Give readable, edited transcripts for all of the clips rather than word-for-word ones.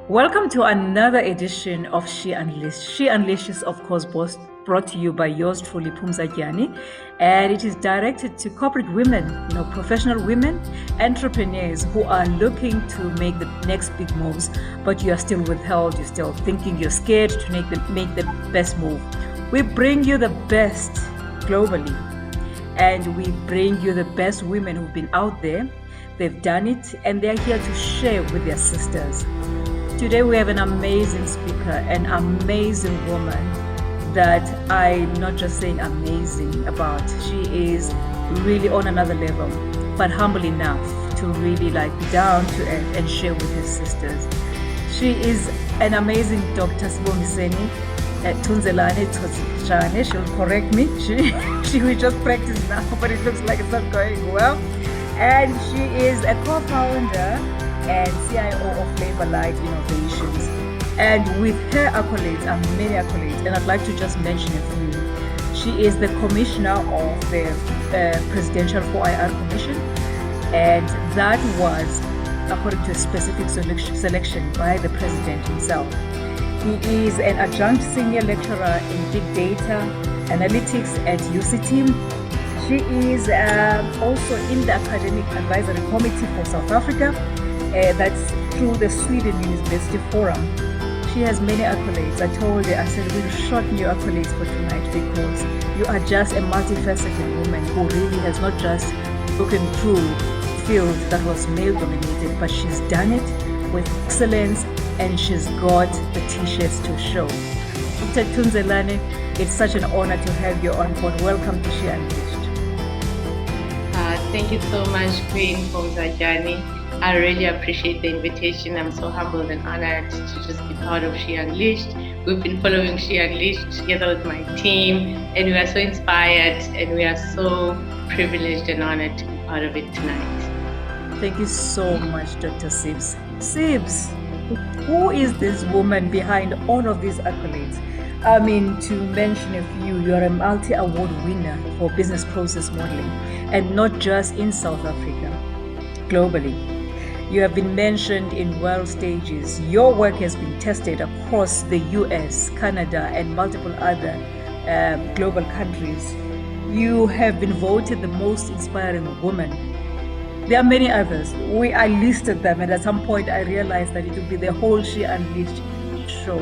Welcome to another edition of She Unleashed. She Unleashed is, of course, brought to you by yours truly, Tunzelana, and it is directed to corporate women, professional women, entrepreneurs who are looking to make the next big moves, but you are still withheld, you're still thinking, you're scared to make the best move. We bring you the best globally, and we bring you the best women who've been out there. They've done it, and they're here to share with their sisters. Today we have an amazing speaker, an amazing woman that I'm not just saying amazing about. She is really on another level, but humble enough to really be down to earth and share with her sisters. She is an amazing Dr. Sibongiseni Tunzelana Thotsejane. She'll correct me. She will just practice now, but it looks like it's not going well. And she is a co-founder and CIO of FlavaLite Innovations. And with her accolades, and many accolades, and I'd like to just mention a few. She is the commissioner of the Presidential 4IR Commission, and that was according to a specific selection by the president himself. He is an adjunct senior lecturer in big data analytics at UCT. She is also in the academic advisory committee for South Africa. That's through the Sweden University Forum. She has many accolades. I told her, I said, we'll shorten your accolades for tonight because you are just a multifaceted woman who really has not just broken through fields that was male-dominated, but she's done it with excellence and she's got the t-shirts to show. Dr. Tunzelana, it's such an honor to have you on board. Welcome to She Unleashed. Thank you so much, Queen Tunzelana. I really appreciate the invitation. I'm so humbled and honored to just be part of She Unleashed. We've been following She Unleashed together with my team, and we are so inspired and we are so privileged and honored to be part of it tonight. Thank you so much, Dr. Sibs. Sibs, who is this woman behind all of these accolades? I mean, to mention a few, you're a multi-award winner for business process modeling, and not just in South Africa, globally. You have been mentioned in world stages. Your work has been tested across the US, Canada, and multiple other global countries. You have been voted the most inspiring woman. There are many others. I listed them, and at some point I realized that it would be the whole She Unleashed show.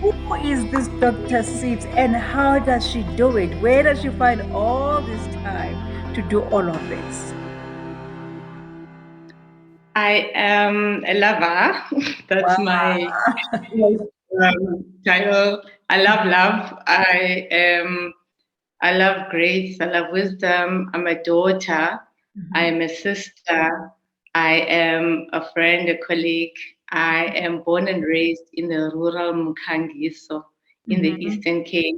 Who is this Dr. Sibs, and how does she do it? Where does she find all this time to do all of this? I am a lover. That's my title. I love love. I love grace. I love wisdom. I'm a daughter. I am a sister. I am a friend, a colleague. I am born and raised in the rural Mkhangiso in the Eastern Cape.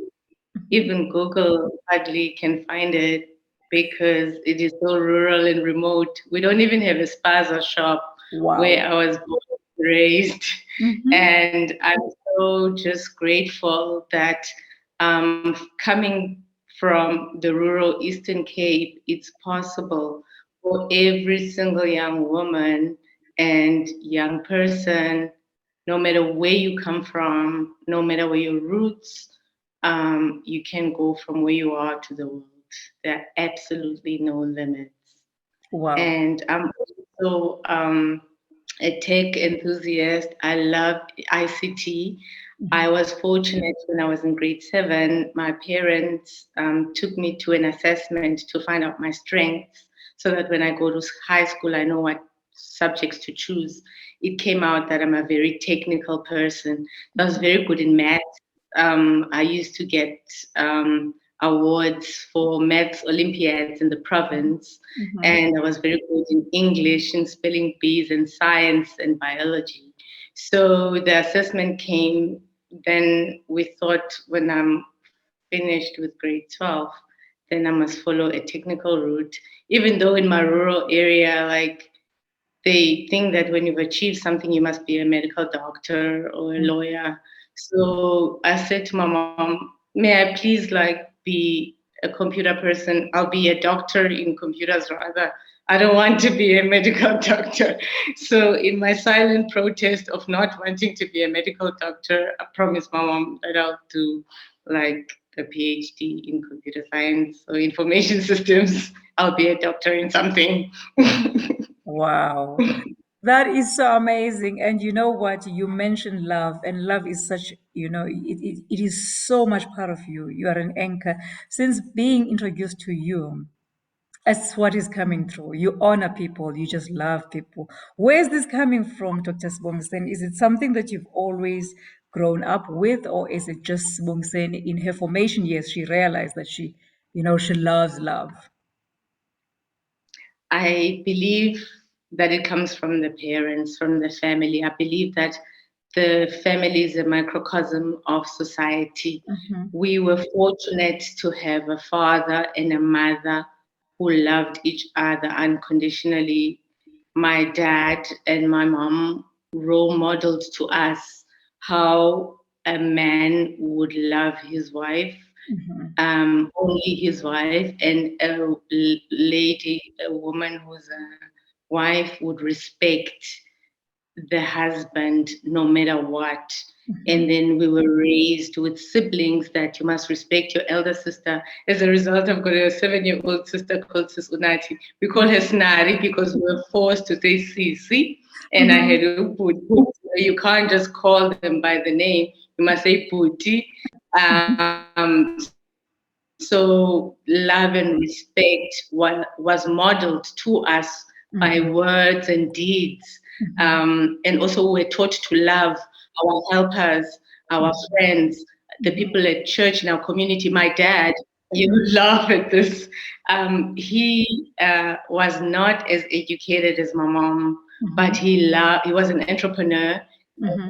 Even Google hardly can find it because it is so rural and remote. We don't even have a spaza shop where I was born and raised. And I'm so just grateful that coming from the rural Eastern Cape, it's possible for every single young woman and young person, no matter where you come from, no matter where your roots, you can go from where you are to the world. There are absolutely no limits. Wow. And I'm also a tech enthusiast. I love ICT. I was fortunate when I was in grade 7. My parents took me to an assessment to find out my strengths so that when I go to high school, I know what subjects to choose. It came out that I'm a very technical person. I was very good in math. I used to get awards for maths Olympiads in the province, and I was very good in English and spelling bees and science and biology. So the assessment came. Then we thought when I'm finished with grade 12, then I must follow a technical route. Even though in my rural area, they think that when you've achieved something, you must be a medical doctor or a lawyer. So I said to my mom, may I please be a computer person? I'll be a doctor in computers rather. I don't want to be a medical doctor. So in my silent protest of not wanting to be a medical doctor, I promised my mom that I'll do like a PhD in computer science or information systems. I'll be a doctor in something. Wow. That is so amazing. And you know what? You mentioned love, and love is such, it is so much part of you. You are an anchor. Since being introduced to you, that's what is coming through. You honor people, you just love people. Where is this coming from, Dr. Sibongiseni? Is it something that you've always grown up with, or is it just Sibongiseni in her formation years? She realized that she loves love. I believe that it comes from the parents, from the family. I believe that the family is a microcosm of society. Mm-hmm. We were fortunate to have a father and a mother who loved each other unconditionally. My dad and my mom role modeled to us how a man would love his wife, only his wife, and a lady, a woman who's a wife would respect the husband no matter what. And then we were raised with siblings that you must respect your elder sister. As a result, I've got a 7-year-old sister called Sis Unati. We call her Snari because we were forced to say Sisi. And I had to put, you can't just call them by the name. You must say Puti. So love and respect was modeled to us by words and deeds. And also we're taught to love our helpers, our friends, the people at church in our community. My dad, you laugh at this. He was not as educated as my mom, but he was an entrepreneur.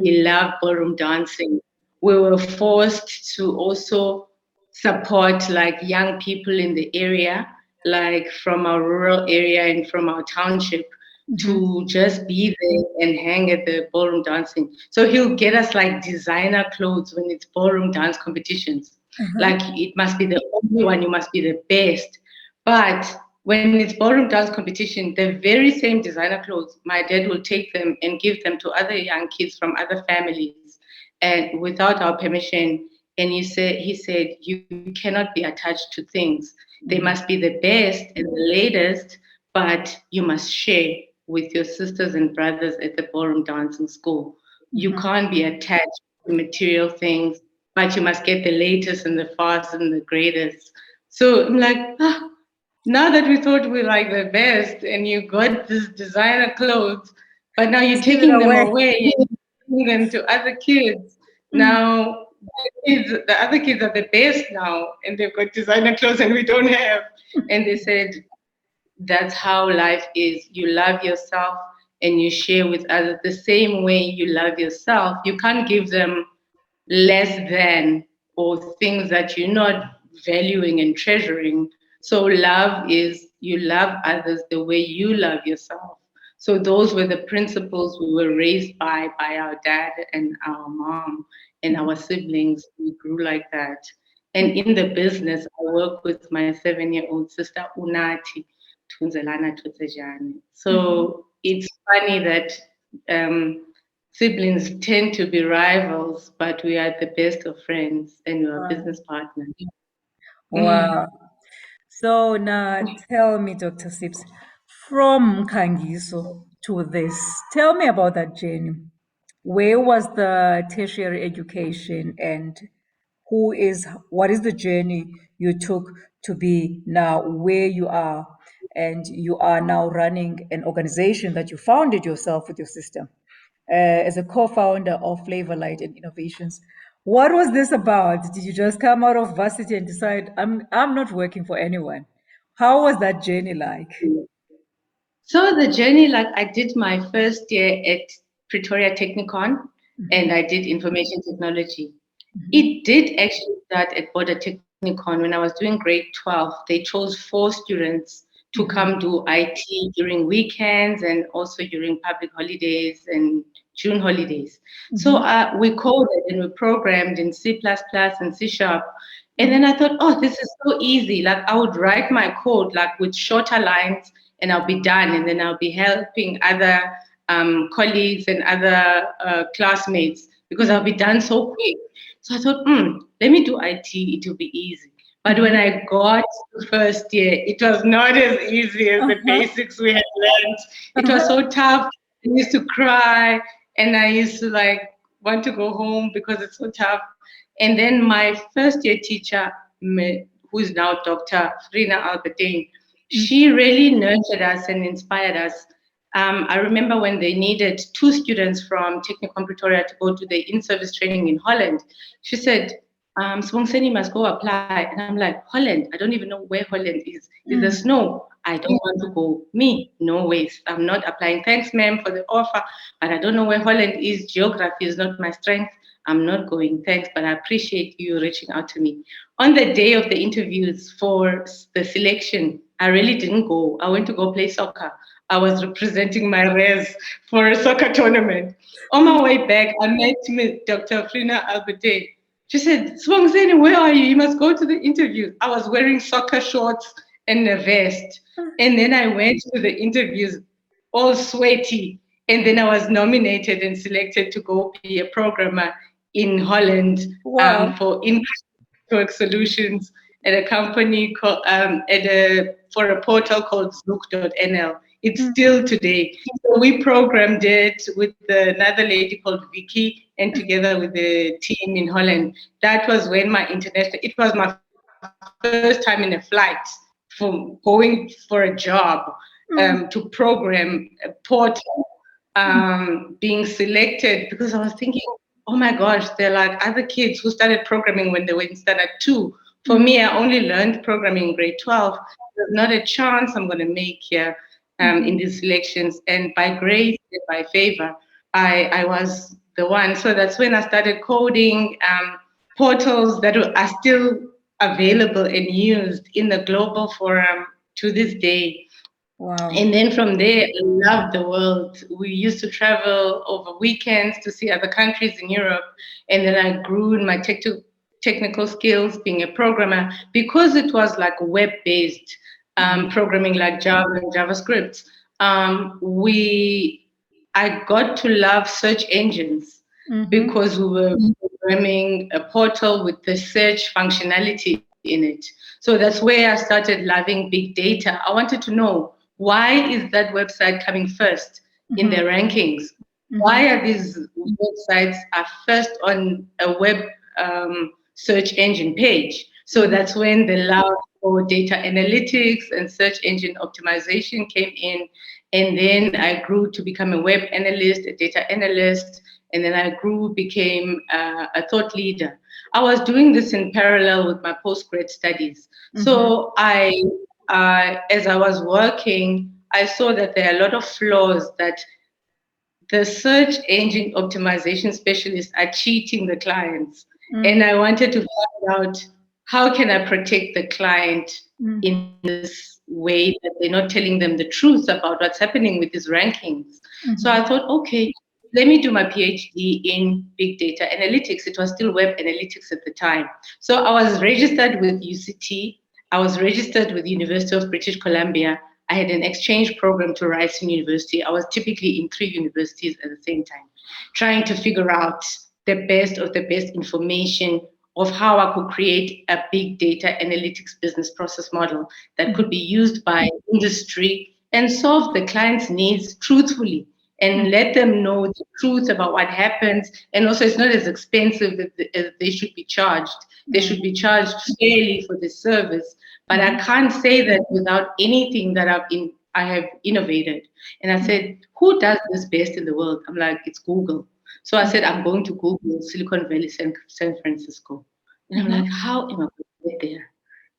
He loved ballroom dancing. We were forced to also support like young people in the area, like from our rural area and from our township, to just be there and hang at the ballroom dancing. So he'll get us like designer clothes when it's ballroom dance competitions. Like it must be the only one, you must be the best. But when it's ballroom dance competition, the very same designer clothes, my dad will take them and give them to other young kids from other families, and without our permission. And he said, you cannot be attached to things. They must be the best and the latest, but you must share with your sisters and brothers at the ballroom dancing school. You can't be attached to material things, but you must get the latest and the fast and the greatest. So I'm like, now that we thought we like the best and you got this designer clothes, but now you're Give it taking them away. away and giving them to other kids. Now the other kids are the best now and they've got designer clothes and we don't have. And they said, that's how life is. You love yourself and you share with others the same way you love yourself. You can't give them less than or things that you're not valuing and treasuring. So love is you love others the way you love yourself. So those were the principles we were raised by our dad and our mom and our siblings. We grew like that. And in the business, I work with my 7-year-old sister Unati Tunzelana Thotsejane. So it's funny that siblings tend to be rivals, but we are the best of friends and we are business partners. Wow. So now tell me, Dr. Sips, from Kangiso to this, tell me about that journey. Where was the tertiary education and what is the journey you took to be now where you are? And you are now running an organization that you founded yourself with your sister as a co-founder of FlavourLite Innovations. What was this about? Did you just come out of varsity and decide I'm not working for anyone? How was that journey like? So the journey, like I did my first year at Pretoria Technicon and I did information technology. It did actually start at Border Technicon when I was doing grade 12. They chose 4 students to come do IT during weekends and also during public holidays and June holidays. So we coded and we programmed in C++ and C Sharp. And then I thought, oh, this is so easy. Like I would write my code like with shorter lines and I'll be done. And then I'll be helping other colleagues and other classmates because I'll be done so quick. So I thought, let me do IT, it will be easy. But when I got to first year, it was not as easy as the basics we had learned. It was so tough. I used to cry and I used to like want to go home because it's so tough. And then my first year teacher, who's now Dr. Frina Albertine, she really nurtured us and inspired us. I remember when they needed 2 students from Technical Pretoria to go to the in-service training in Holland. She said, Sibongiseni must go apply. And I'm like, Holland? I don't even know where Holland is. Is there snow? I don't want to go. Me? No ways. I'm not applying. Thanks, ma'am, for the offer, but I don't know where Holland is. Geography is not my strength. I'm not going. Thanks, but I appreciate you reaching out to me. On the day of the interviews for the selection, I really didn't go. I went to go play soccer. I was representing my res for a soccer tournament. On my way back, I met Dr. Frina Albertine. She said, Sibongiseni, where are you? You must go to the interview. I was wearing soccer shorts and a vest. And then I went to the interviews all sweaty. And then I was nominated and selected to go be a programmer in Holland for network solutions at a company called, for a portal called Zook.nl. It's still today. So we programmed it with another lady called Vicky and together with the team in Holland. That was when it was my first time in a flight from going for a job to program a portal, being selected because I was thinking, oh my gosh, they're like other kids who started programming when they were in standard 2. For me, I only learned programming in grade 12. There's not a chance I'm going to make here in these selections. And by grace and by favor, I was the one. So that's when I started coding portals that are still available and used in the global forum to this day. Wow. And then from there, I loved the world. We used to travel over weekends to see other countries in Europe. And then I grew in my technical skills being a programmer because it was like web-based programming like Java and JavaScript. I got to love search engines because we were programming a portal with the search functionality in it. So that's where I started loving big data. I wanted to know, why is that website coming first in the rankings? Why are these websites are first on a web search engine page? So that's when the love for data analytics and search engine optimization came in. And then I grew to become a web analyst, a data analyst, and then I became a thought leader. I was doing this in parallel with my postgrad studies. So as I was working, I saw that there are a lot of flaws that the search engine optimization specialists are cheating the clients. And I wanted to find out, how can I protect the client in this way that they're not telling them the truth about what's happening with these rankings. So I thought, okay, let me do my PhD in big data analytics. It was still web analytics at the time. So I was registered with UCT. I was registered with the University of British Columbia. I had an exchange program to Ryerson University. I was typically in 3 universities at the same time, trying to figure out the best of the best information of how I could create a big data analytics business process model that could be used by industry and solve the client's needs truthfully and let them know the truth about what happens. And also, it's not as expensive as they should be charged. They should be charged fairly for the service. But I can't say that without anything that I have innovated. And I said, who does this best in the world? I'm like, it's Google. So I said, I'm going to Google Silicon Valley, San Francisco. And I'm like, how am I going to get there?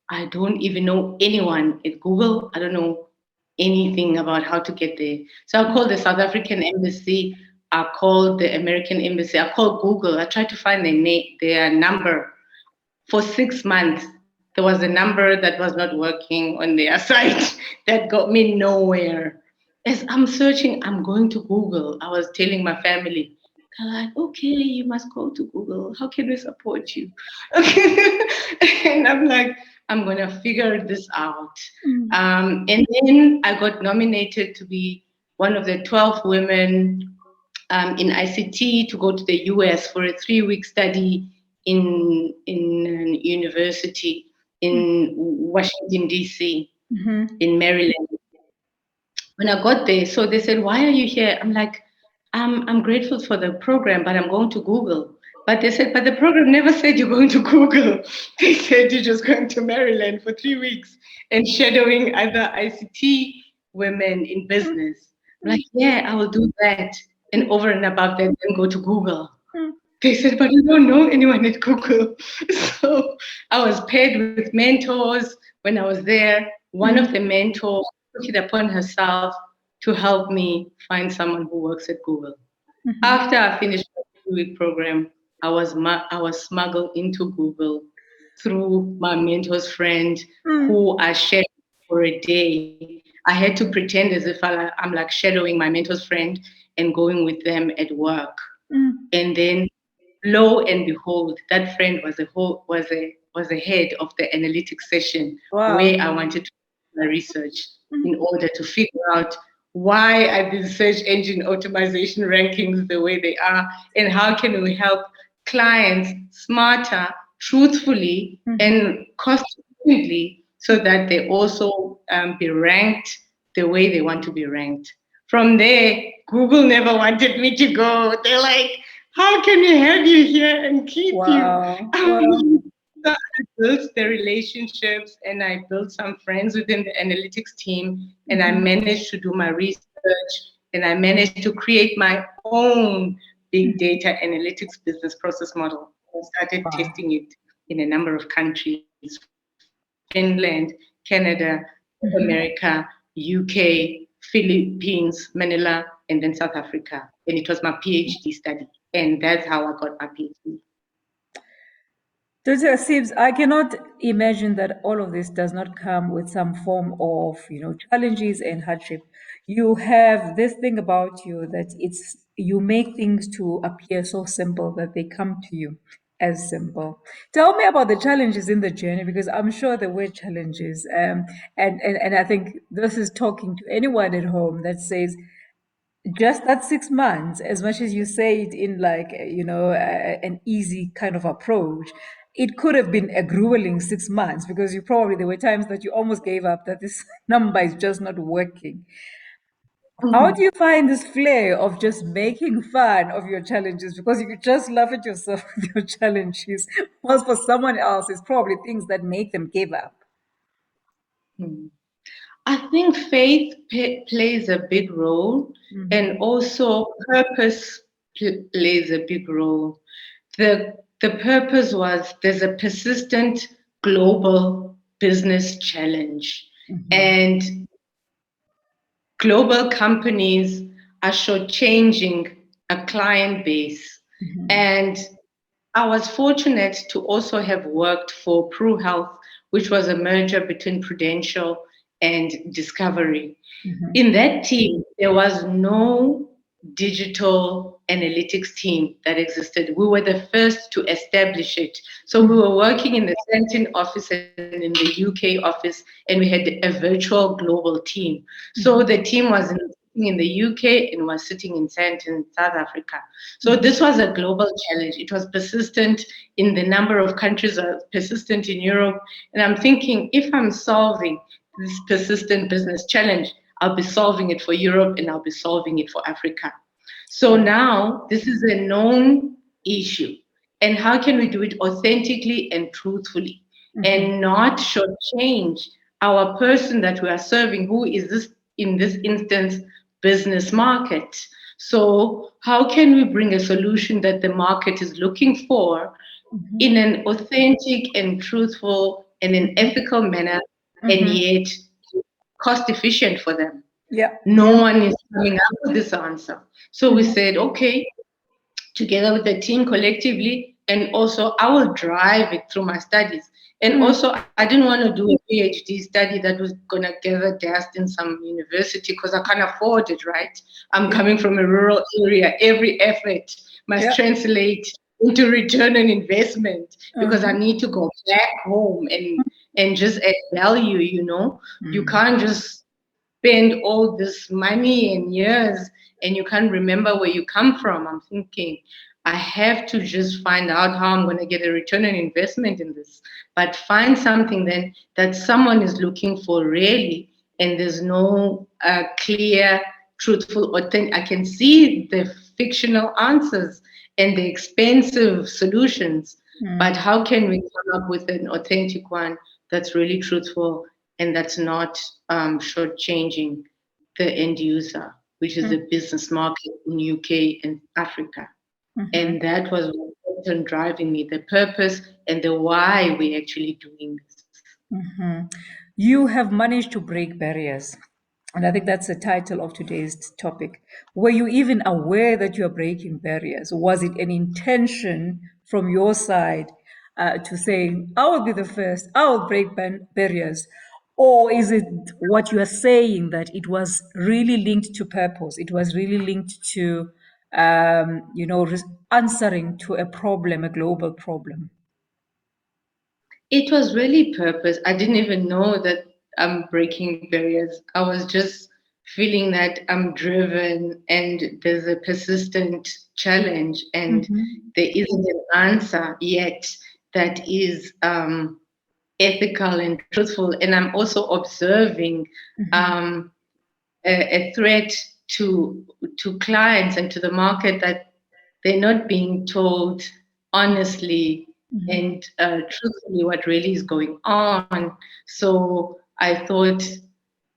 I don't even know anyone at Google. I don't know anything about how to get there. So I called the South African embassy. I called the American embassy. I called Google. I tried to find their number. For 6 months, there was a number that was not working on their site that got me nowhere. As I'm searching, I'm going to Google. I was telling my family, they're like, okay, you must go to Google. How can we support you? Okay. And I'm like, I'm going to figure this out. And then I got nominated to be one of the 12 women in ICT to go to the US for a 3-week study in a university in Washington, D.C., in Maryland. When I got there, so they said, "Why are you here?" I'm like, I'm grateful for the program, but I'm going to Google. But they said, but the program never said you're going to Google. They said you're just going to Maryland for 3 weeks and shadowing other ICT women in business. I'm like, yeah, I will do that. And over and above that, then go to Google. They said, but you don't know anyone at Google. So I was paired with mentors when I was there. One of the mentors took it upon herself to help me find someone who works at Google. After I finished my 2-week program, I was smuggled into Google through my mentor's friend who I shared for a day. I had to pretend as if I'm like shadowing my mentor's friend and going with them at work. And then lo and behold, that friend was a head of the analytics session where I wanted to do my research in order to figure out why are these search engine optimization rankings the way they are, and how can we help clients smarter, truthfully, and cost efficiently so that they also be ranked the way they want to be ranked. From there, Google never wanted me to go. They're like, how can we have you here and keep you? So I built the relationships and I built some friends within the analytics team, and I managed to do my research, and I managed to create my own big data analytics business process model. I started testing it in a number of countries: Finland, Canada, America, UK, Philippines, Manila, and then South Africa. And it was my PhD study. And that's how I got my PhD. Dr. Sibs, I cannot imagine that all of this does not come with some form of, challenges and hardship. You have this thing about you that you make things to appear so simple that they come to you as simple. Tell me about the challenges in the journey, because I'm sure there were challenges. And I think this is talking to anyone at home that says, just that 6 months, as much as you say it in like an easy kind of approach, it could have been a grueling 6 months, because there were times that you almost gave up, that this number is just not working. How do you find this flair of just making fun of your challenges, because you just laugh at yourself with your challenges, whilst for someone else it's probably things that make them give up? I think faith plays a big role, and also purpose plays a big role. The purpose was, there's a persistent global business challenge, and global companies are shortchanging a client base. And I was fortunate to also have worked for Pru Health, which was a merger between Prudential and Discovery. In that team, there was no digital analytics team that existed. We were the first to establish it. So we were working in the Sentin office and in the UK office, and we had a virtual global team. So the team was in the UK and was sitting in Sentin, South Africa. So this was a global challenge. It was persistent in the number of countries, persistent in Europe. And I'm thinking, if I'm solving this persistent business challenge, I'll be solving it for Europe and I'll be solving it for Africa. So now this is a known issue. And how can we do it authentically and truthfully and not shortchange our person that we are serving, who is this, in this instance, business market? So how can we bring a solution that the market is looking for in an authentic and truthful and an ethical manner, and yet cost efficient for them? No one is coming up with this answer. So we said, okay, together with the team collectively, and also I will drive it through my studies. And also, I didn't want to do a PhD study that was going to gather dust in some university, because I can't afford it, right? I'm coming from a rural area. Every effort must translate into return on investment, because I need to go back home and and just add value, You can't just spend all this money and years and you can't remember where you come from. I'm thinking, I have to just find out how I'm going to get a return on investment in this, but find something then that someone is looking for really, and there's no clear, truthful, authentic. I can see the fictional answers and the expensive solutions, but how can we come up with an authentic one that's really truthful and that's not shortchanging the end user, which is the business market in UK and Africa. And that was what kept on driving me, the purpose and the why we're actually doing this. You have managed to break barriers. And I think that's the title of today's topic. Were you even aware that you are breaking barriers? Was it an intention from your side to say, I will be the first, I will break barriers? Or is it what you are saying that it was really linked to purpose? It was really linked to, answering to a problem, a global problem? It was really purpose. I didn't even know that I'm breaking barriers. I was just feeling that I'm driven and there's a persistent challenge and there isn't an answer yet that is ethical and truthful. And I'm also observing a threat to clients and to the market that they're not being told honestly and truthfully what really is going on. So I thought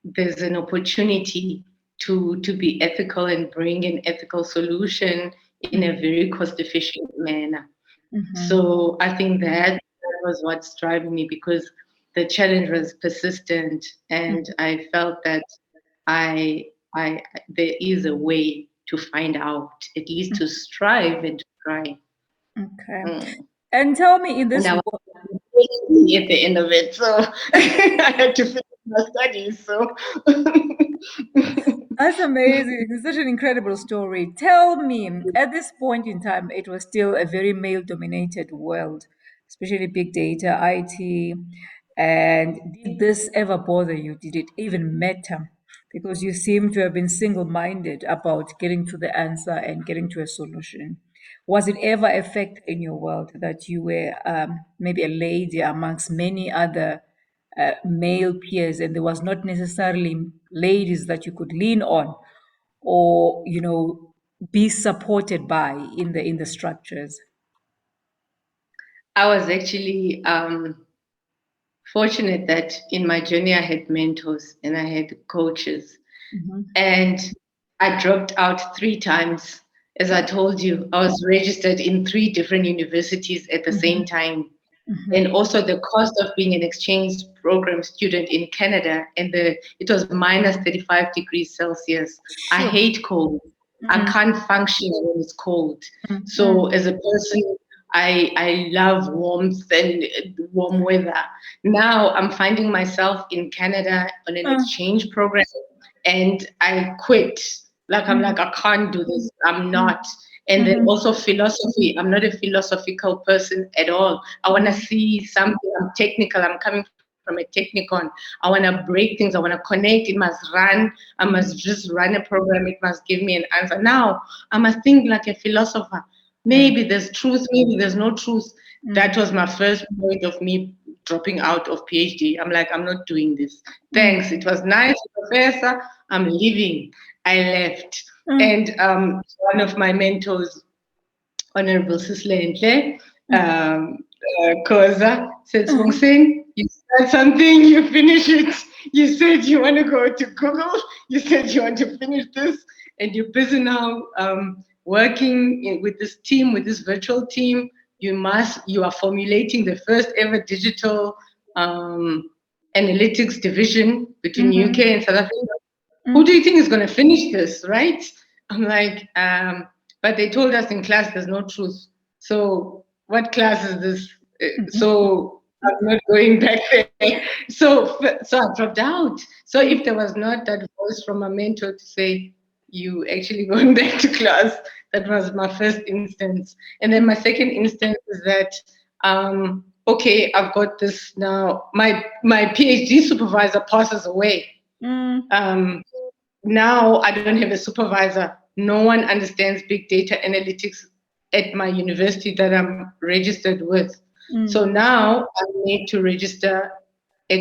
there's an opportunity to be ethical and bring an ethical solution in a very cost efficient manner. So I think that was what's driving me, because the challenge was persistent and I felt that I there is a way to find out, at least to strive and to try. Okay. And tell me in this And I was at the end of it, so I had to finish my studies. So That's amazing. It's such an incredible story. Tell me, at this point in time, it was still a very male dominated world, especially big data, IT. And did this ever bother you? Did it even matter? Because you seem to have been single minded about getting to the answer and getting to a solution. Was it ever a fact in your world that you were maybe a lady amongst many other male peers, and there was not necessarily ladies that you could lean on or be supported by in the structures? I was actually fortunate that in my journey I had mentors and I had coaches. And I dropped out 3 times. As I told you, I was registered in 3 different universities at the same time. And also the cost of being an exchange program student in Canada, and it was minus 35 degrees Celsius. I hate cold. I can't function when it's cold. So as a person, I love warmth and warm weather. Now I'm finding myself in Canada on an exchange program, and I quit. I'm like, I can't do this. I'm not. And then also philosophy. I'm not a philosophical person at all. I want to see something. I'm technical. I'm coming from a technicon. I want to break things. I want to connect. It must run. I must just run a program. It must give me an answer. Now I must think like a philosopher. Maybe there's truth. Maybe there's no truth. That was my first point of me dropping out of PhD. I'm like, I'm not doing this. Thanks. It was nice, professor. I'm leaving. I left. And one of my mentors, Honorable Sisle Koza, said, Sibongiseni, you start something, you finish it. You said you want to go to Google. You said you want to finish this. And you're busy now working with this team, with this virtual team. You are formulating the first ever digital analytics division between UK and South Africa. Who do you think is going to finish this, right? I'm like, but they told us in class there's no truth. So what class is this? So I'm not going back there. So I dropped out. So if there was not that voice from a mentor to say, you actually going back to class, that was my first instance. And then my second instance is that okay, I've got this now. My PhD supervisor passes away. Now I don't have a supervisor. No one understands big data analytics at my university that I'm registered with. So now I need to register at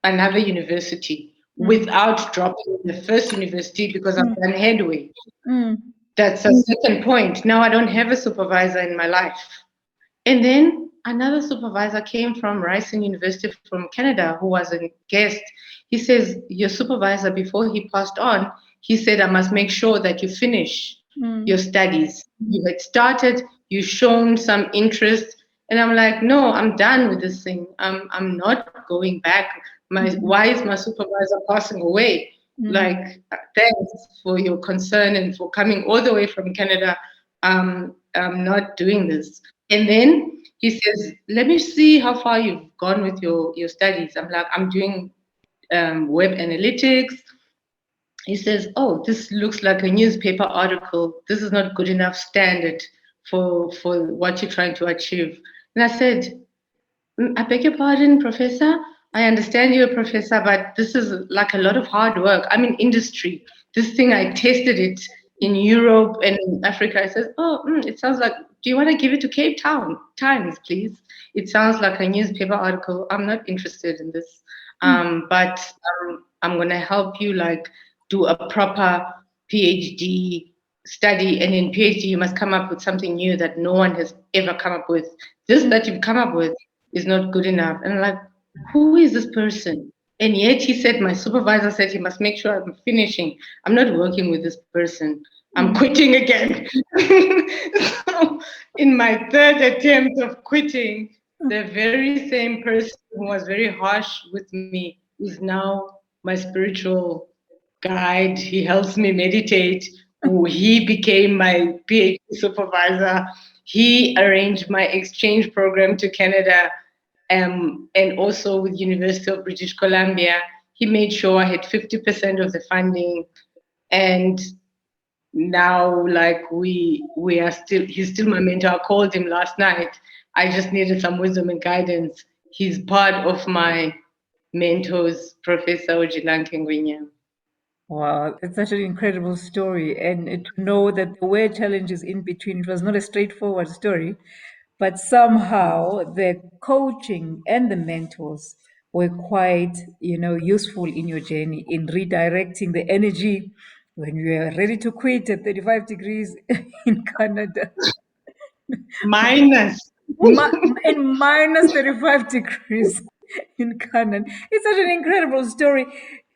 another university without dropping the first university because I've done headway. That's a second point. Now I don't have a supervisor in my life. And then another supervisor came from Ryerson University from Canada who was a guest. He says, your supervisor, before he passed on, he said, I must make sure that you finish your studies. You had started, you've shown some interest. And I'm like, no, I'm done with this thing. I'm not going back. Why is my supervisor passing away? Like, thanks for your concern and for coming all the way from Canada. I'm not doing this. And then he says, let me see how far you've gone with your studies. I'm like, I'm doing web analytics. He says, oh, this looks like a newspaper article. This is not good enough standard for what you're trying to achieve. And I said, I beg your pardon, Professor. I understand you're a professor, but this is like a lot of hard work. I'm in industry. This thing, I tested it in Europe and in Africa. I said, oh, it sounds like, do you want to give it to Cape Town Times, please? It sounds like a newspaper article. I'm not interested in this. But I'm going to help you like do a proper PhD study. And in PhD, you must come up with something new that no one has ever come up with. This that you've come up with is not good enough. And I'm like, who is this person? And yet he said, my supervisor said he must make sure I'm finishing. I'm not working with this person. I'm quitting again. So in my third attempt of quitting, the very same person who was very harsh with me is now my spiritual guide. He helps me meditate. He became my PhD supervisor. He arranged my exchange program to Canada, and also with University of British Columbia. He made sure I had 50% of the funding, and now like we are still, he's still my mentor. I called him last night. I just needed some wisdom and guidance. He's part of my mentors, Professor Ojilanke Ngwinya. Wow, it's such an incredible story. And to know that there were challenges in between, it was not a straightforward story, but somehow the coaching and the mentors were quite, useful in your journey in redirecting the energy when you were ready to quit at 35 degrees in Canada. Minus. And minus 35 degrees in Canaan. It's such an incredible story.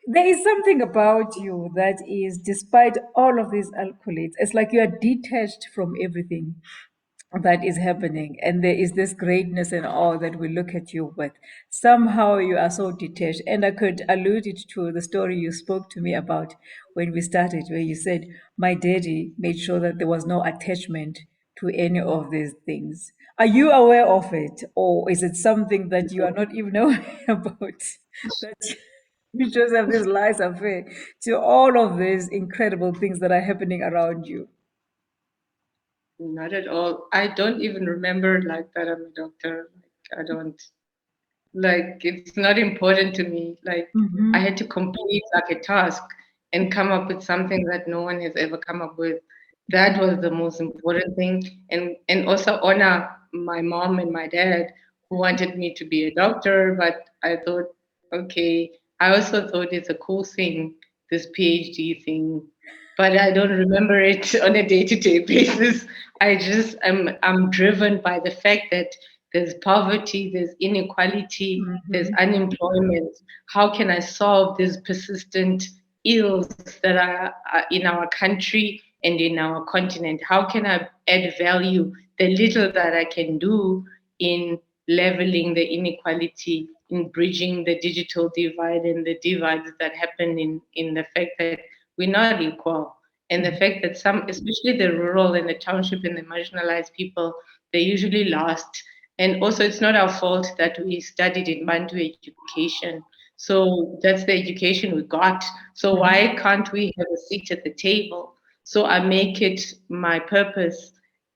There is something about you that is, despite all of these accolades, it's like you are detached from everything that is happening. And there is this greatness and awe that we look at you with. Somehow you are so detached. And I could allude it to the story you spoke to me about when we started, where you said, my daddy made sure that there was no attachment to any of these things. Are you aware of it? Or is it something that you are not even aware about? That you just have this lies affair to all of these incredible things that are happening around you. Not at all. I don't even remember like that I'm a doctor. Like I don't, like it's not important to me. Like I had to complete like a task and come up with something that no one has ever come up with. That was the most important thing. And also honor my mom and my dad who wanted me to be a doctor, but I thought, okay, I also thought it's a cool thing, this PhD thing, but I don't remember it on a day-to-day basis. I'm driven by the fact that there's poverty, there's inequality, there's unemployment. How can I solve these persistent ills that are in our country and in our continent? How can I add value, the little that I can do in leveling the inequality, in bridging the digital divide and the divides that happen in the fact that we're not equal, and the fact that some, especially the rural and the township and the marginalized people, they usually last. And also, it's not our fault that we studied in Bantu education. So that's the education we got. So why can't we have a seat at the table? So I make it my purpose.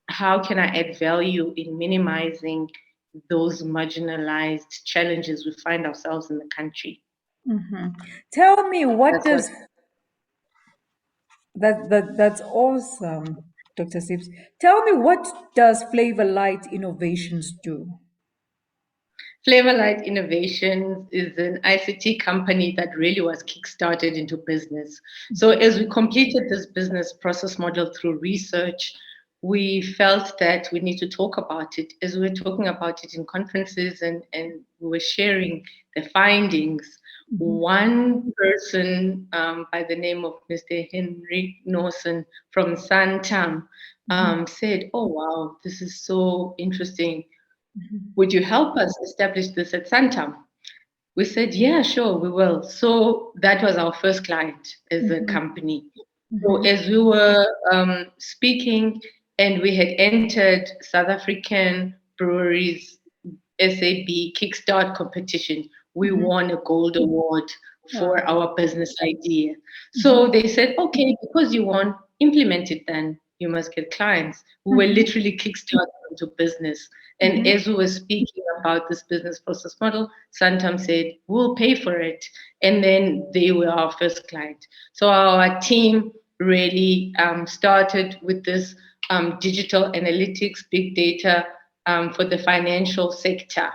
How can I add value in minimizing those marginalized challenges we find ourselves in the country. Tell me, what That's what does that's awesome, Dr. Sips. Tell me, what does FlavourLite Innovations do? FlavourLite Innovations is an ICT company that really was kickstarted into business. So, as we completed this business process model through research, we felt that we need to talk about it. As we were talking about it in conferences and we were sharing the findings, one person by the name of Mr. Henry Norson from Santam said, "Oh, wow, this is so interesting. Would you help us establish this at Santam?" We said, yeah, sure, we will. So that was our first client as a company. So as we were speaking and we had entered South African Breweries SAB Kickstart competition, we won a gold award for our business idea. So they said, okay, because you won, implement it then. You must get clients. We were literally kickstarted into business. And as we were speaking about this business process model, Santam said, we'll pay for it. And then they were our first client. So our team really started with this digital analytics, big data for the financial sector.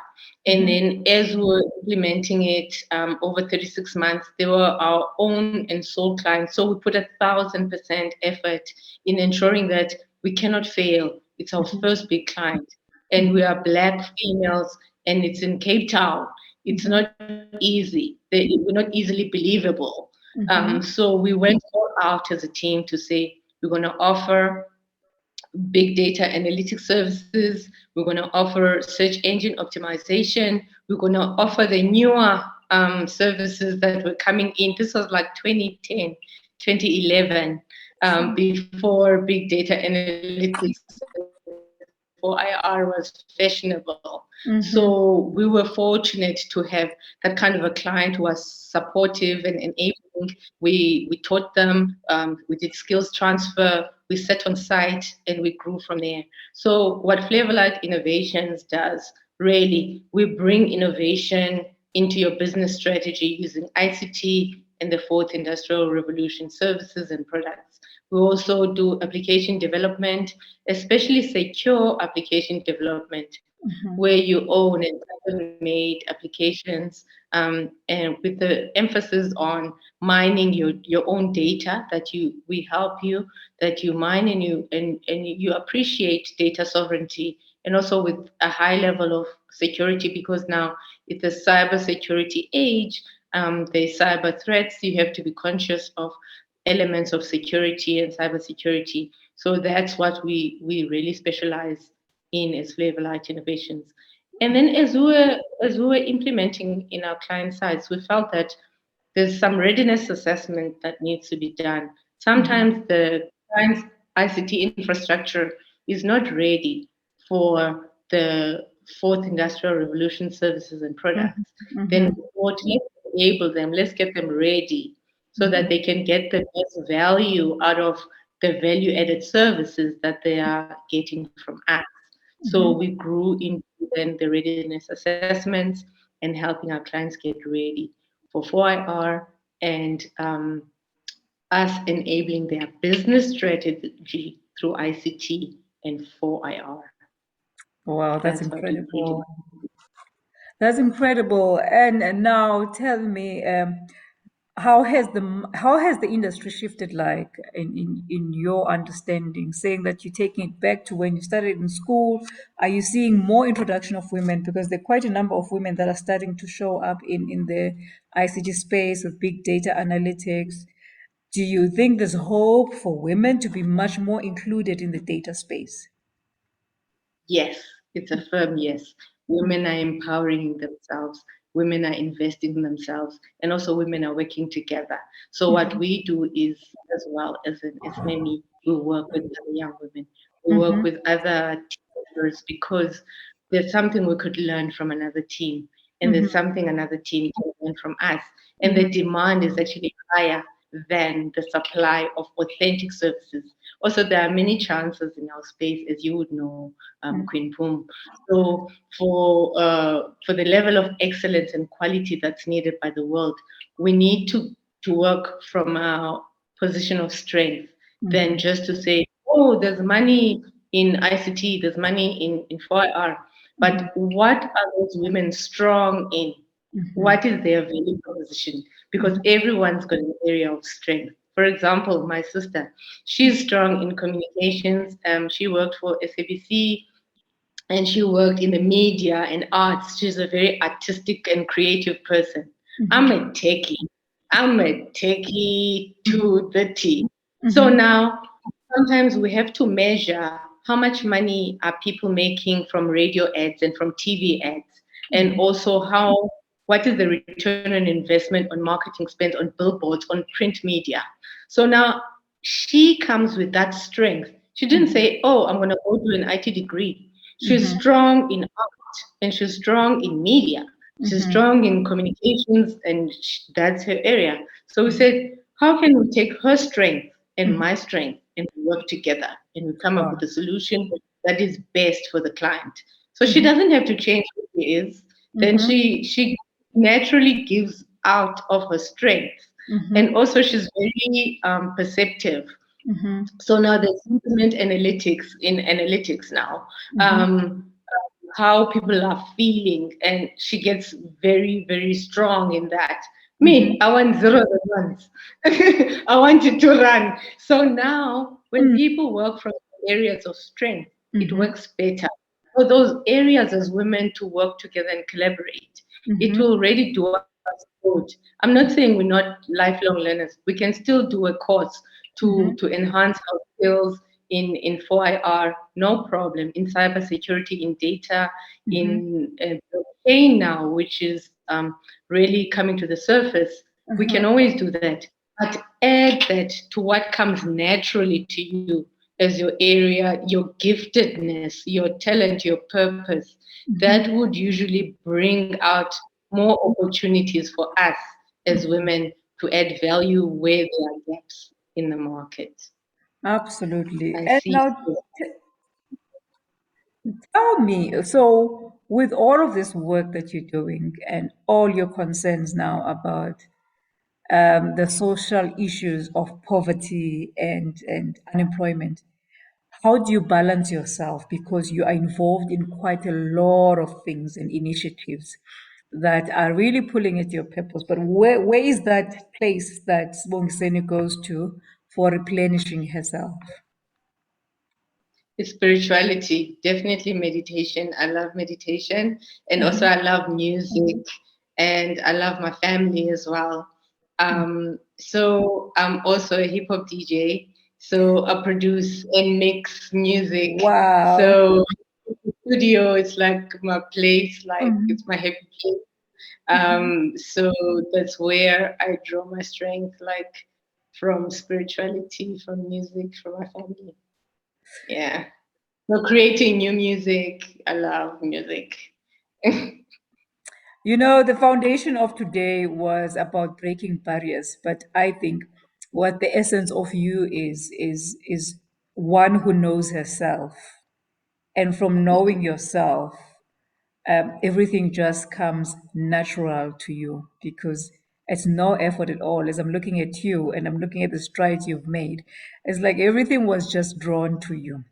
And then as we were implementing it over 36 months, they were our own and sole clients. So we put 1,000% effort in ensuring that we cannot fail. It's our first big client. And we are Black females, and it's in Cape Town. It's not easy. We're not easily believable. So we went all out as a team to say, we're going to offer big data analytics services. We're going to offer search engine optimization. We're going to offer the newer services that were coming in. This was like 2010, 2011, before big data analytics, before IR was fashionable. So we were fortunate to have that kind of a client who was supportive and enabling. We taught them, we did skills transfer, we sat on site, and we grew from there. So what FlavourLite Innovations does, really, we bring innovation into your business strategy using ICT and the fourth industrial revolution services and products. We also do application development, especially secure application development, where you own and custom-made applications, and with the emphasis on mining your own data that we help you, that you mine and you appreciate data sovereignty, and also with a high level of security, because now it's a cyber security age. There's cyber threats. You have to be conscious of elements of security and cybersecurity. So that's what we really specialize in as FlavourLite Innovations. And then as we were implementing in our client sites, we felt that there's some readiness assessment that needs to be done. Sometimes the client's ICT infrastructure is not ready for the fourth industrial revolution services and products. Then let's enable them, let's get them ready so that they can get the best value out of the value added services that they are getting from us. So we grew into then the readiness assessments and helping our clients get ready for 4IR and us enabling their business strategy through ICT and 4IR. Wow, that's That's what we pretty incredible. much. That's incredible. And now tell me, how has the industry shifted, like in your understanding, saying that you're taking it back to when you started in school? Are you seeing more introduction of women? Because there are quite a number of women that are starting to show up in the ICT space with big data analytics. Do you think there's hope for women to be much more included in the data space? Yes, it's a firm yes. Women are empowering themselves, women are investing in themselves, and also women are working together. So what we do is, as well as an SME, we work with other young women, we work with other teenagers, because there's something we could learn from another team, and there's something another team can learn from us. And the demand is actually higher than the supply of authentic services. Also, there are many chances in our space, as you would know, Queen Pum. So, for the level of excellence and quality that's needed by the world, we need to work from a position of strength than just to say, oh, there's money in ICT, there's money in 4IR. But what are those women strong in? What is their value proposition? Because everyone's got an area of strength. For example, my sister, she's strong in communications. She worked for SABC and she worked in the media and arts. She's a very artistic and creative person. I'm a techie. I'm a techie to the T. So now sometimes we have to measure how much money are people making from radio ads and from TV ads, and also what is the return on investment on marketing spent on billboards, on print media. So now she comes with that strength. She didn't say, oh, I'm going to go do an IT degree. She's strong in art and she's strong in media. She's strong in communications and that's her area. So we said, how can we take her strength and my strength and work together and we come up with a solution that is best for the client? So she doesn't have to change who she is. Then she naturally gives out of her strength. And also she's very perceptive. So now there's sentiment analytics in analytics now. How people are feeling, and she gets very, very strong in that. Me, I want zero ones. I want you to run. So now when people work from areas of strength, it works better. For those areas as women to work together and collaborate, it will really do us good. I'm not saying we're not lifelong learners. We can still do a course to enhance our skills in 4IR, no problem. In cybersecurity, in data, in blockchain now, which is really coming to the surface, we can always do that. But add that to what comes naturally to you as your area, your giftedness, your talent, your purpose. That would usually bring out more opportunities for us as women to add value where there are gaps in the market. Absolutely. I And see. now tell me, so with all of this work that you're doing and all your concerns now about the social issues of poverty and unemployment, how do you balance yourself? Because you are involved in quite a lot of things and initiatives that are really pulling at your purpose. But where is that place that Sibongiseni goes to for replenishing herself? Spirituality, definitely meditation. I love meditation. And also, I love music and I love my family as well. So, I'm also a hip hop DJ. So, I produce and mix music. Wow. So, the studio is like my place, like it's my happy place. So, that's where I draw my strength, like from spirituality, from music, from my family. Yeah. So creating new music, I love music. You know, the foundation of today was about breaking barriers, but I think what the essence of you is one who knows herself. And from knowing yourself, everything just comes natural to you because it's no effort at all. As I'm looking at you and I'm looking at the strides you've made, it's like everything was just drawn to you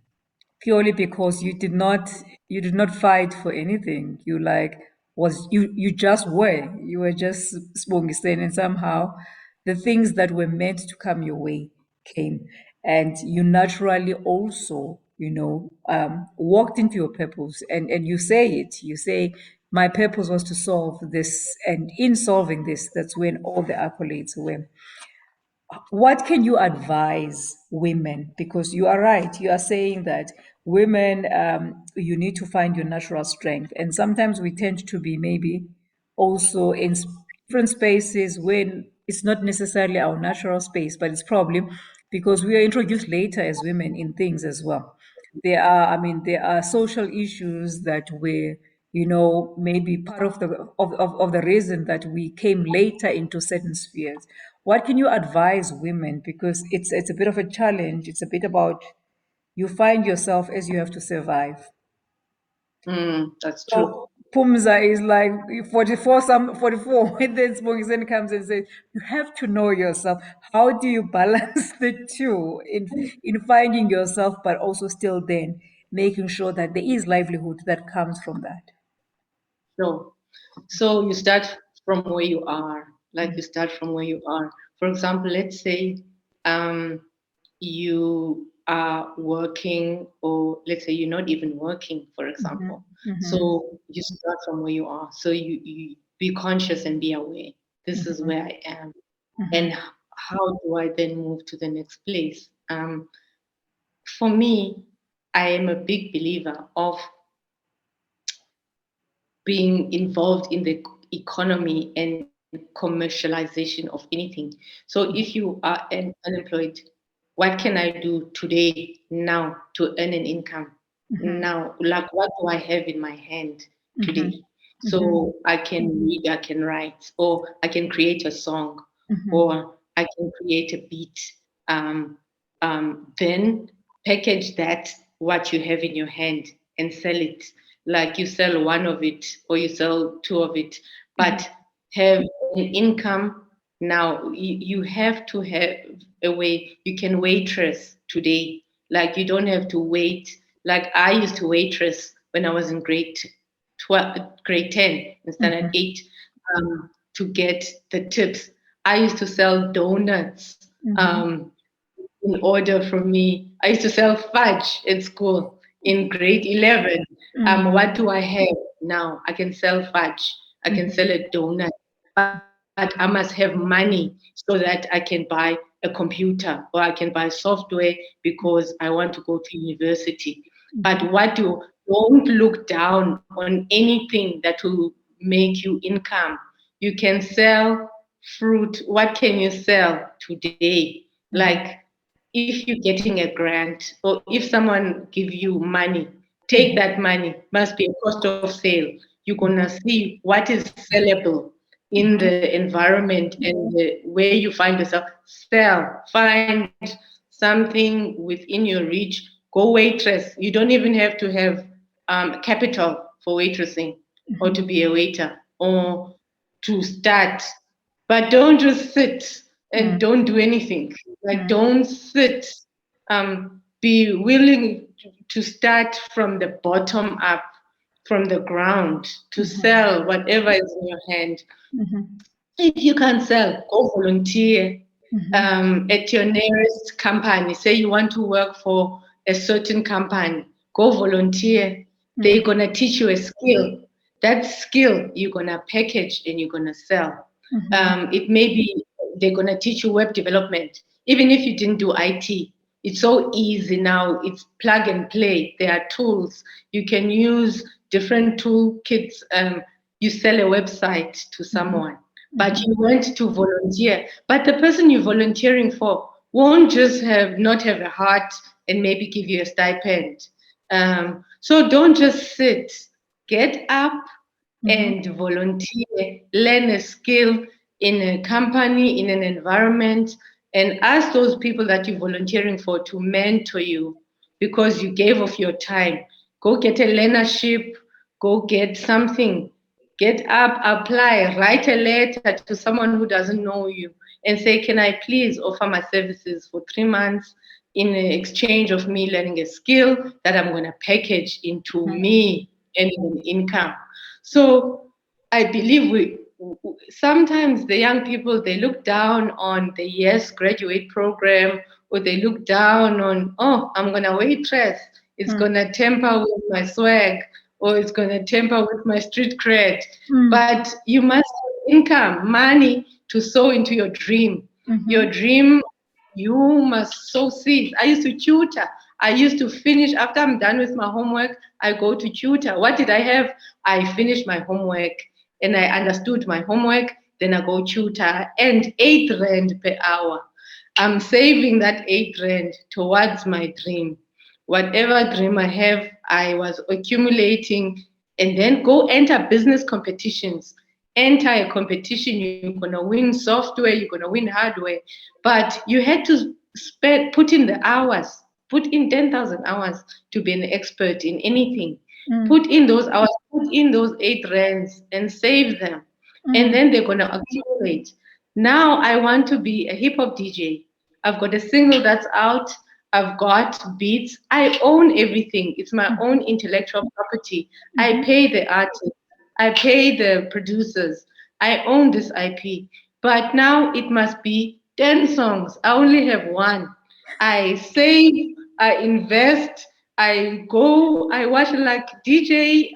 purely because you did not fight for anything. You like was you just were. You were just Sibongiseni, and somehow the things that were meant to come your way came. And you naturally also, walked into your purpose. And you say it. You say, my purpose was to solve this. And in solving this, that's when all the accolades were. What can you advise women? Because you are right. You are saying that women, you need to find your natural strength. And sometimes we tend to be maybe also in different spaces when it's not necessarily our natural space, but it's probably because we are introduced later as women in things as well. There are social issues that were, maybe part of the reason that we came later into certain spheres. What can you advise women? Because it's a bit of a challenge. It's a bit about you find yourself as you have to survive. That's true. So Pumza is like 44. When then Sibongiseni comes and says, you have to know yourself. How do you balance the two in finding yourself, but also still then making sure that there is livelihood that comes from that? So you start from where you are, like you start from where you are. For example, let's say you are working, or let's say you're not even working, for example. So you start from where you are. So you be conscious and be aware. This is where I am. And how do I then move to the next place? For me, I am a big believer of being involved in the economy and commercialization of anything. So if you are unemployed, what can I do today, now, to earn an income? Now, like what do I have in my hand today? So I can read, I can write, or I can create a song, or I can create a beat. Um, then package that, what you have in your hand, and sell it. Like you sell one of it or you sell two of it, but have an income. Now you have to have a way you can waitress today. Like you don't have to wait. Like I used to waitress when I was in grade 12, grade 10 and standard 8, to get the tips. I used to sell donuts. In order for me, I used to sell fudge at school in grade 11. What do I have now? I can sell fudge. I can sell a donut. But I must have money so that I can buy a computer or I can buy software because I want to go to university. But don't look down on anything that will make you income. You can sell fruit. What can you sell today? Like if you're getting a grant or if someone give you money, take that money, must be a cost of sale. You're gonna see what is sellable in the environment and where you find yourself. Sell, find something within your reach. Go waitress. You don't even have to have capital for waitressing or to be a waiter or to start. But don't just sit and don't do anything. Like don't sit. Be willing to start from the bottom up, from the ground, to sell whatever is in your hand. If you can't sell, go volunteer at your nearest company. Say you want to work for a certain company, go volunteer. They're going to teach you a skill. That skill you're going to package and you're going to sell. It may be they're going to teach you web development. Even if you didn't do IT, it's so easy now. It's plug and play. There are tools. You can use different toolkits. You sell a website to someone, but you want to volunteer. But the person you're volunteering for won't just not have a heart and maybe give you a stipend. So don't just sit. Get up and volunteer, learn a skill in a company, in an environment, and ask those people that you're volunteering for to mentor you because you gave of your time. Go get a learnership, go get something, get up, apply, write a letter to someone who doesn't know you and say, can I please offer my services for 3 months in exchange of me learning a skill that I'm going to package into me earning an income. So I believe sometimes the young people, they look down on the YES graduate program, or they look down on, oh, I'm going to waitress. It's going to temper with my swag, or it's going to temper with my street cred. But you must have income, money to sow into your dream. Your dream, you must sow seeds. I used to tutor. I used to finish, after I'm done with my homework, I go to tutor. What did I have? I finished my homework and I understood my homework. Then I go tutor and 8 Rand per hour. I'm saving that 8 Rand towards my dream. Whatever dream I have, I was accumulating and then go enter business competitions enter a competition, you're going to win software, you're going to win hardware, but you had to put in the hours, put in 10,000 hours to be an expert in anything. Put in those hours, put in those 8 rands and save them. And then they're going to accumulate. Now I want to be a hip hop DJ. I've got a single that's out. I've got beats. I own everything. It's my own intellectual property. I pay the artists. I pay the producers. I own this IP. But now it must be 10 songs. I only have one. I save, I invest, I go, I watch like DJ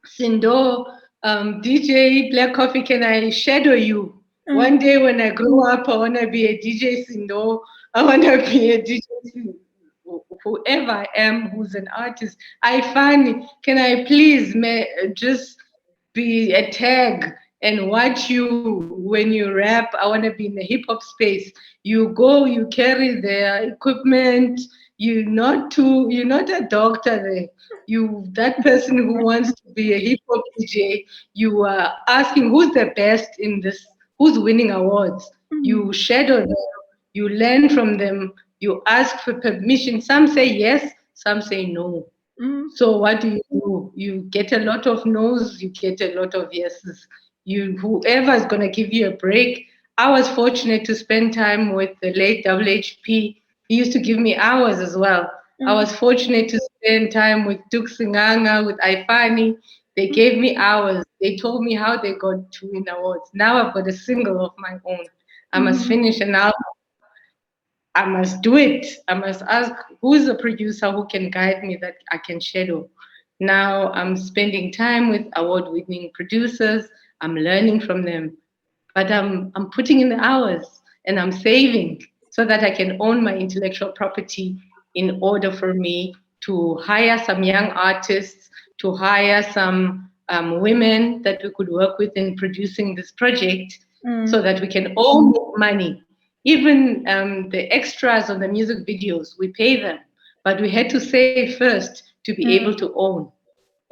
Sindo, DJ Black Coffee, can I shadow you? One day when I grow up, I want to be a DJ Sindo. I want to be a DJ whoever I am who's an artist. I find, can I please just be a tag and watch you when you rap? I want to be in the hip hop space. You go, you carry the equipment. You're not a doctor there. You that person who wants to be a hip hop DJ. You are asking who's the best in this, who's winning awards. You shadow them, you learn from them, you ask for permission. Some say yes, some say no. So what do? You get a lot of no's, you get a lot of yeses. Whoever is gonna give you a break. I was fortunate to spend time with the late WHP. He used to give me hours as well. I was fortunate to spend time with Duke Singanga, with Ifani. They gave me hours. They told me how they got to win awards. Now I've got a single of my own. I must finish an album. I must do it. I must ask who's a producer who can guide me that I can shadow. Now I'm spending time with award-winning producers. I'm learning from them, but I'm putting in the hours and I'm saving so that I can own my intellectual property in order for me to hire some young artists, to hire some women that we could work with in producing this project so that we can all make money. Even the extras on the music videos, we pay them, but we had to save first to be able to own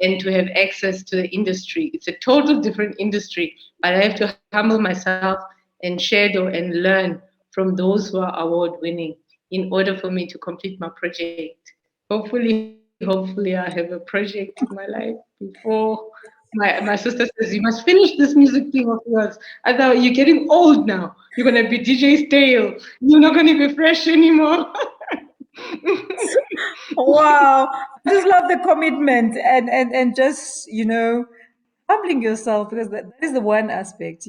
and to have access to the industry. It's a total different industry, but I have to humble myself and shadow and learn from those who are award winning in order for me to complete my project. Hopefully, I have a project in my life before my sister says, you must finish this music thing of yours. I thought, you're getting old now. You're going to be DJ stale. You're not going to be fresh anymore. Wow. I just love the commitment and just, humbling yourself, because that is the one aspect,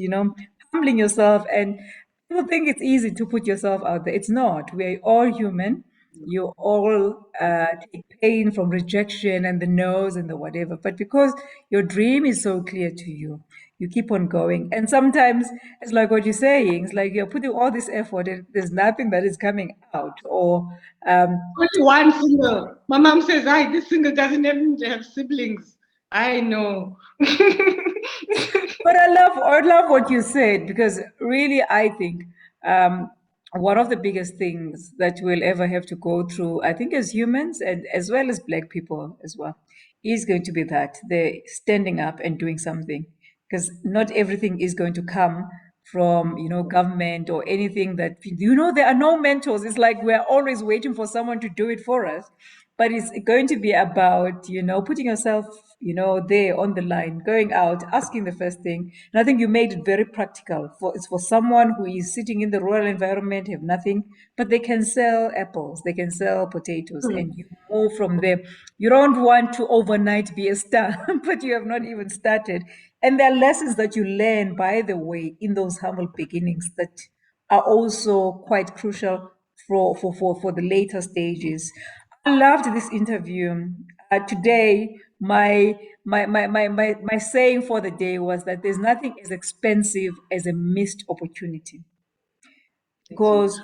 humbling yourself. And people think it's easy to put yourself out there. It's not. We're all human. You all take pain from rejection and the no's and the whatever. But because your dream is so clear to you, you keep on going. And sometimes it's like what you're saying. It's like you're putting all this effort and there's nothing that is coming out. Or Only one single. My mom says, this single doesn't even have siblings. I know. But I love what you said, because really I think one of the biggest things that we'll ever have to go through, I think, as humans and as well as Black people as well, is going to be that they're standing up and doing something, because not everything is going to come from government or anything. That there are no mentors. It's like we're always waiting for someone to do it for us. But it's going to be about putting yourself there on the line, going out, asking the first thing. And I think you made it very practical. It's for someone who is sitting in the rural environment, have nothing, but they can sell apples, they can sell potatoes, and you move from there. You don't want to overnight be a star, but you have not even started. And there are lessons that you learn, by the way, in those humble beginnings that are also quite crucial for the later stages. I loved this interview. Today, my saying for the day was that there's nothing as expensive as a missed opportunity, because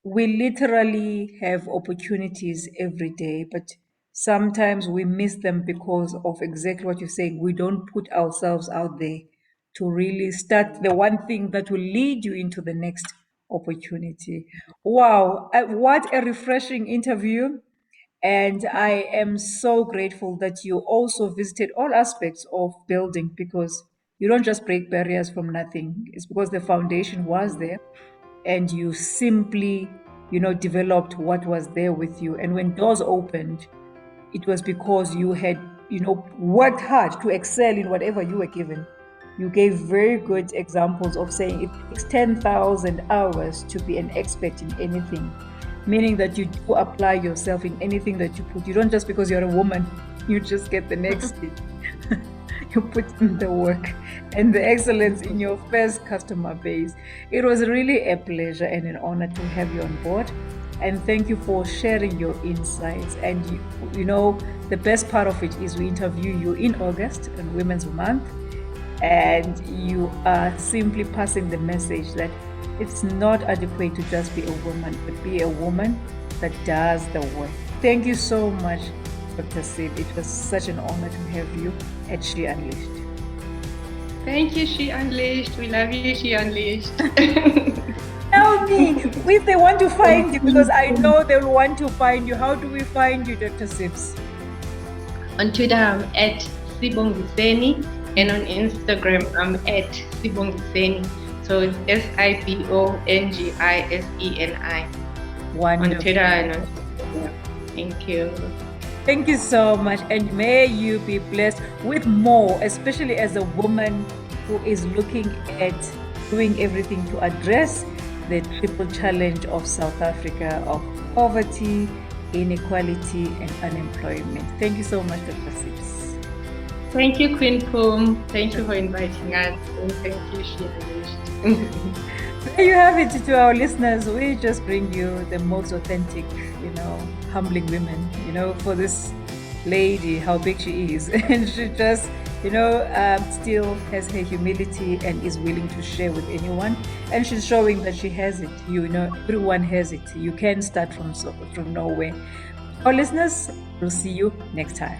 we literally have opportunities every day, but sometimes we miss them because of exactly what you're saying. We don't put ourselves out there to really start the one thing that will lead you into the next opportunity. Wow, what a refreshing interview. And I am so grateful that you also visited all aspects of building, because You don't just break barriers from nothing. It's because the foundation was there, and you simply, developed what was there with you. And when doors opened, it was because you had, worked hard to excel in whatever you were given. You gave very good examples of saying it takes 10,000 hours to be an expert in anything, meaning that you do apply yourself in anything that you put. You don't just because you're a woman, you just get the next thing. You put in the work and the excellence in your first customer base. It was really a pleasure and an honor to have you on board. And thank you for sharing your insights. And the best part of it is we interview you in August on Women's Month, and you are simply passing the message that it's not adequate to just be a woman, but be a woman that does the work. Thank you so much, Dr. Sib. It was such an honor to have you at She Unleashed. Thank you, She Unleashed. We love you, She Unleashed. Tell me, if they want to find you, because I know they'll want to find you. How do we find you, Dr. Sibs? On Twitter, I'm at Sibongiseni, and on Instagram, I'm at Sibongiseni. So it's SIBONGISENI. Wonderful. On Twitter and on Instagram. Thank you. Thank you so much, and may you be blessed with more, especially as a woman who is looking at doing everything to address the triple challenge of South Africa of poverty, inequality, and unemployment. Thank you so much, Dr. Sips. Thank you, Queen Poom. Thank you for inviting us, and thank you, She Unleashed. There you have it, to our listeners. We just bring you the most authentic, humbling women, for this lady, how big she is. And she just, still has her humility and is willing to share with anyone. And she's showing that she has it. Everyone has it. You can start from nowhere. Our listeners, we'll see you next time.